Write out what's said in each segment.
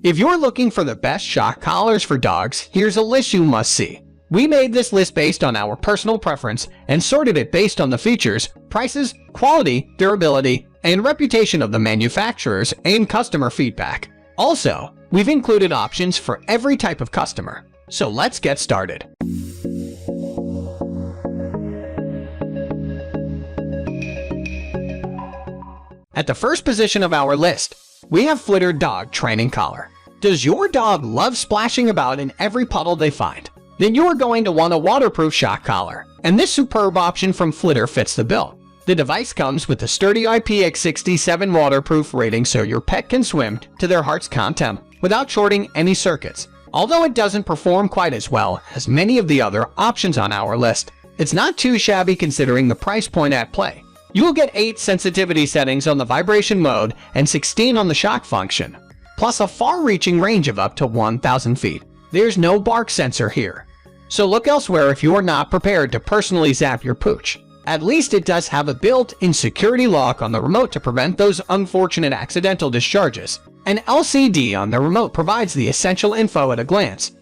If you're looking for the best shock collars for dogs, here's a list you must see. We made this list based on our personal preference and sorted it based on the features, prices, quality, durability, and reputation of the manufacturers and customer feedback. Also, we've included options for every type of customer. So let's get started. At the first position of our list, we have Flitter Dog Training Collar. Does your dog love splashing about in every puddle they find? Then you're going to want a waterproof shock collar, and this superb option from Flitter fits the bill. The device comes with a sturdy IPX67 waterproof rating so your pet can swim to their heart's content without shorting any circuits. Although it doesn't perform quite as well as many of the other options on our list, it's not too shabby considering the price point at play. You will get 8 sensitivity settings on the vibration mode and 16 on the shock function, plus a far-reaching range of up to 1,000 feet. There's no bark sensor here, so look elsewhere if you're not prepared to personally zap your pooch. At least it does have a built-in security lock on the remote to prevent those unfortunate accidental discharges. An LCD on the remote provides the essential info at a glance,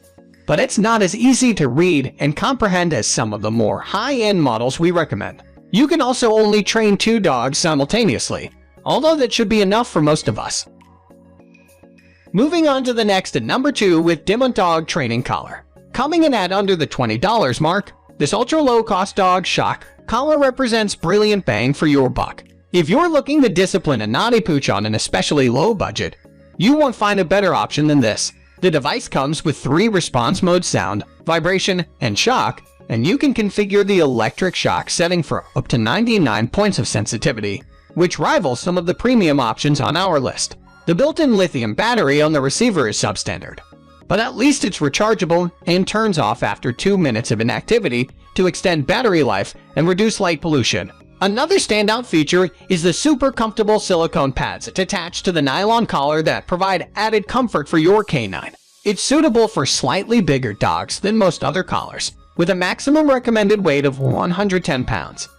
but it's not as easy to read and comprehend as some of the more high-end models we recommend. You can also only train 2 dogs simultaneously, although that should be enough for most of us. Moving on to the next at number 2 with Demon Dog Training Collar. Coming in at under the $20 mark, this ultra-low-cost dog shock collar represents brilliant bang for your buck. If you're looking to discipline a naughty pooch on an especially low budget, you won't find a better option than this. The device comes with 3 response modes: sound, vibration, and shock, and you can configure the electric shock setting for up to 99 points of sensitivity, which rivals some of the premium options on our list. The built-in lithium battery on the receiver is substandard, but at least it's rechargeable and turns off after 2 minutes of inactivity to extend battery life and reduce light pollution. Another standout feature is the super comfortable silicone pads attached to the nylon collar that provide added comfort for your canine. It's suitable for slightly bigger dogs than most other collars, with a maximum recommended weight of 110 pounds.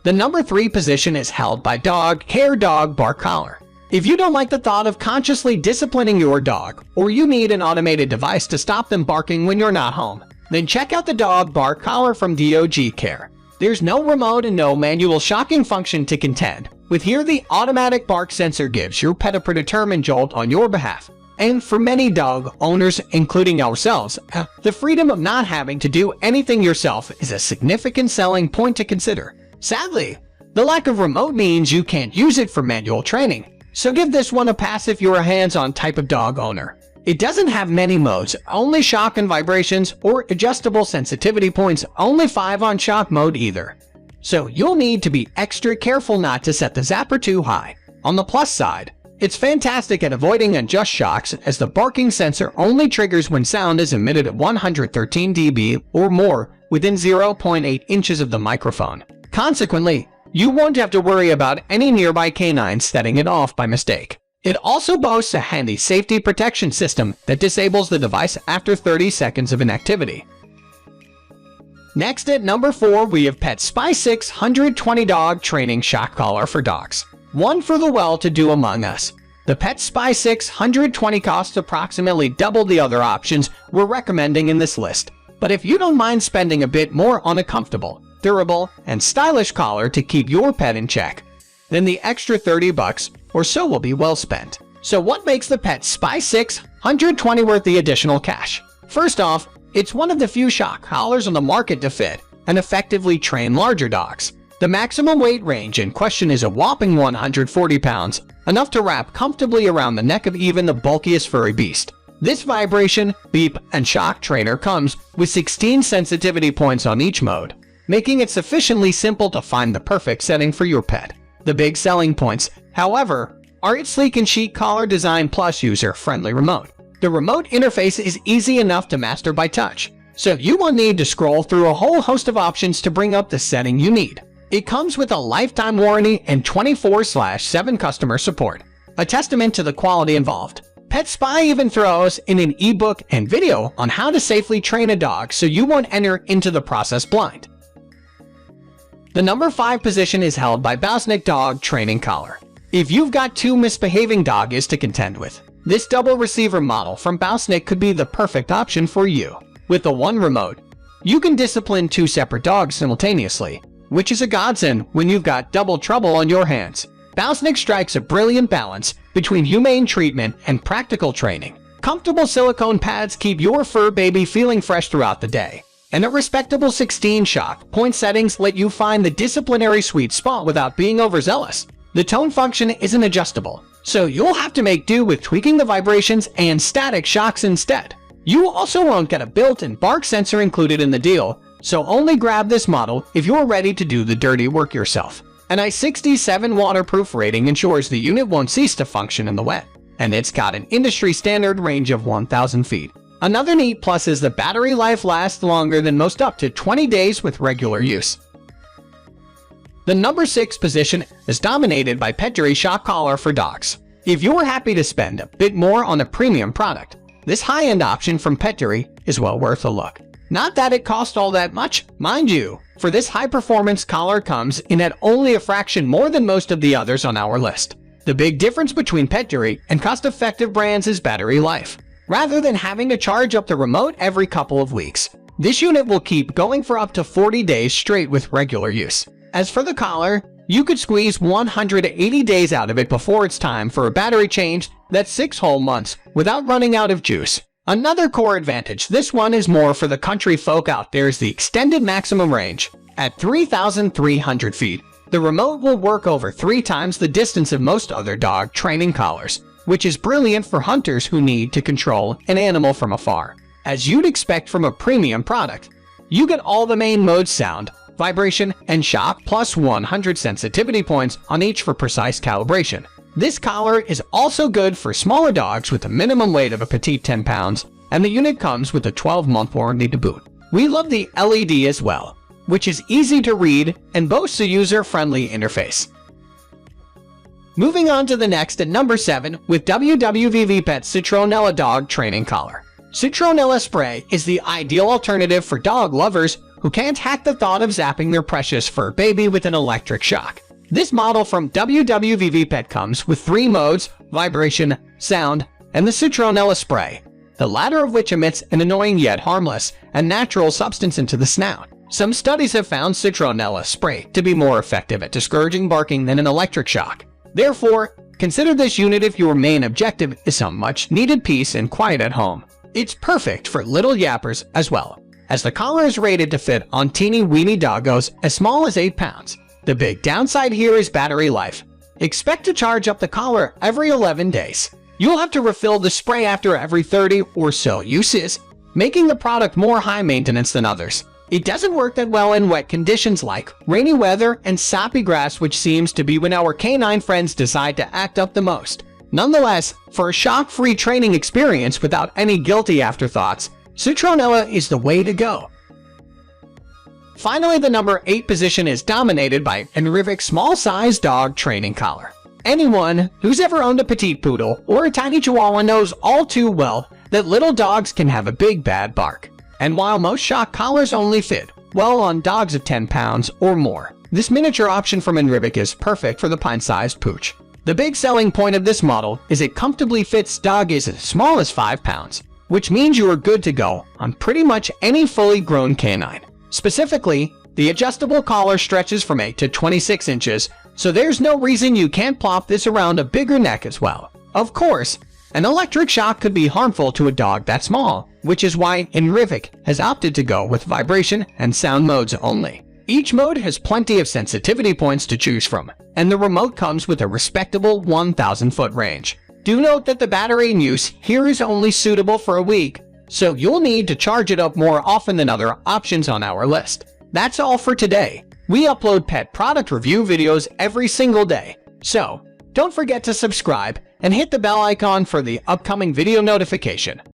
The number 3 position is held by Dog Hair Dog Bark Collar. If you don't like the thought of consciously disciplining your dog, or you need an automated device to stop them barking when you're not home, then check out the Dog Bark Collar from DOG Care. There's no remote and no manual shocking function to contend with. Here, the automatic bark sensor gives your pet a predetermined jolt on your behalf. And for many dog owners, including ourselves, the freedom of not having to do anything yourself is a significant selling point to consider. Sadly, the lack of remote means you can't use it for manual training, so give this one a pass if you're a hands-on type of dog owner. It doesn't have many modes, only shock and vibrations, or adjustable sensitivity points, only 5 on shock mode either. So you'll need to be extra careful not to set the zapper too high. On the plus side, it's fantastic at avoiding unjust shocks, as the barking sensor only triggers when sound is emitted at 113 dB or more within 0.8 inches of the microphone. Consequently, you won't have to worry about any nearby canines setting it off by mistake. It also boasts a handy safety protection system that disables the device after 30 seconds of inactivity. Next at number 4, we have PetSpy 620 Dog Training Shock Collar for Dogs. One for the well-to-do among us. The PetSpy 620 costs approximately double the other options we're recommending in this list. But if you don't mind spending a bit more on a comfortable, durable, and stylish collar to keep your pet in check, then the extra $30 or so will be well spent. So what makes the PetSpy 620 worth the additional cash? First off, it's one of the few shock collars on the market to fit and effectively train larger dogs. The maximum weight range in question is a whopping 140 pounds, enough to wrap comfortably around the neck of even the bulkiest furry beast. This vibration, beep, and shock trainer comes with 16 sensitivity points on each mode, making it sufficiently simple to find the perfect setting for your pet. The big selling points, however, are its sleek and chic collar design plus user-friendly remote. The remote interface is easy enough to master by touch, so you won't need to scroll through a whole host of options to bring up the setting you need. It comes with a lifetime warranty and 24/7 customer support, a testament to the quality involved. PetSpy even throws in an ebook and video on how to safely train a dog so you won't enter into the process blind. The number 5 position is held by Bosnick Dog Training Collar. If you've got 2 misbehaving doggies to contend with, This double receiver model from Bausnick could be the perfect option for you. With the one remote, you can discipline two separate dogs simultaneously, which is a godsend when you've got double trouble on your hands. Bausnick strikes a brilliant balance between humane treatment and practical training. Comfortable silicone pads keep your fur baby feeling fresh throughout the day, and a respectable 16 shock point settings let you find the disciplinary sweet spot without being overzealous. The tone function isn't adjustable, so you'll have to make do with tweaking the vibrations and static shocks instead. You also won't get a built-in bark sensor included in the deal, so only grab this model if you're ready to do the dirty work yourself. An I67 waterproof rating ensures the unit won't cease to function in the wet, and it's got an industry-standard range of 1,000 feet. Another neat plus is the battery life lasts longer than most, up to 20 days with regular use. The number 6 position is dominated by Pettery Shotcaller for dogs. If you're happy to spend a bit more on a premium product, this high-end option from Pettery is well worth a look. Not that it costs all that much, mind you, for this high-performance collar comes in at only a fraction more than most of the others on our list. The big difference between Pettery and cost-effective brands is battery life. Rather than having to charge up the remote every couple of weeks, this unit will keep going for up to 40 days straight with regular use. As for the collar, you could squeeze 180 days out of it before it's time for a battery change. That's 6 whole months without running out of juice. Another core advantage, this one is more for the country folk out there, is the extended maximum range. At 3,300 feet, the remote will work over 3 times the distance of most other dog training collars, which is brilliant for hunters who need to control an animal from afar. As you'd expect from a premium product, you get all the main modes: sound, vibration, and shock, plus 100 sensitivity points on each for precise calibration. This collar is also good for smaller dogs with a minimum weight of a petite 10 pounds, and the unit comes with a 12-month warranty to boot. We love the LED as well, which is easy to read and boasts a user-friendly interface. Moving on to the next at number 7 with WWV Pet Citronella Dog Training Collar. Citronella spray is the ideal alternative for dog lovers who can't hack the thought of zapping their precious fur baby with an electric shock. This model from WWV Pet comes with 3 modes: vibration, sound, and the Citronella spray, the latter of which emits an annoying yet harmless and natural substance into the snout. Some studies have found Citronella spray to be more effective at discouraging barking than an electric shock. Therefore, consider this unit if your main objective is some much-needed peace and quiet at home. It's perfect for little yappers as well, as the collar is rated to fit on teeny-weeny doggos as small as 8 pounds. The big downside here is battery life. Expect to charge up the collar every 11 days. You'll have to refill the spray after every 30 or so uses, making the product more high maintenance than others. It doesn't work that well in wet conditions like rainy weather and soppy grass, which seems to be when our canine friends decide to act up the most. Nonetheless, for a shock-free training experience without any guilty afterthoughts, Citronella is the way to go. Finally, the number 8 position is dominated by Inribik small-sized dog training collar. Anyone who's ever owned a petite poodle or a tiny chihuahua knows all too well that little dogs can have a big bad bark. And while most shock collars only fit well on dogs of 10 pounds or more, this miniature option from Inribik is perfect for the pint-sized pooch. The big selling point of this model is it comfortably fits doggies as small as 5 pounds, which means you are good to go on pretty much any fully grown canine. Specifically, the adjustable collar stretches from 8 to 26 inches, so there's no reason you can't plop this around a bigger neck as well. Of course, an electric shock could be harmful to a dog that small, which is why Inribik has opted to go with vibration and sound modes only. Each mode has plenty of sensitivity points to choose from, and the remote comes with a respectable 1,000-foot range. Do note that the battery in use here is only suitable for a week, so you'll need to charge it up more often than other options on our list. That's all for today. We upload pet product review videos every single day, so don't forget to subscribe and hit the bell icon for the upcoming video notification.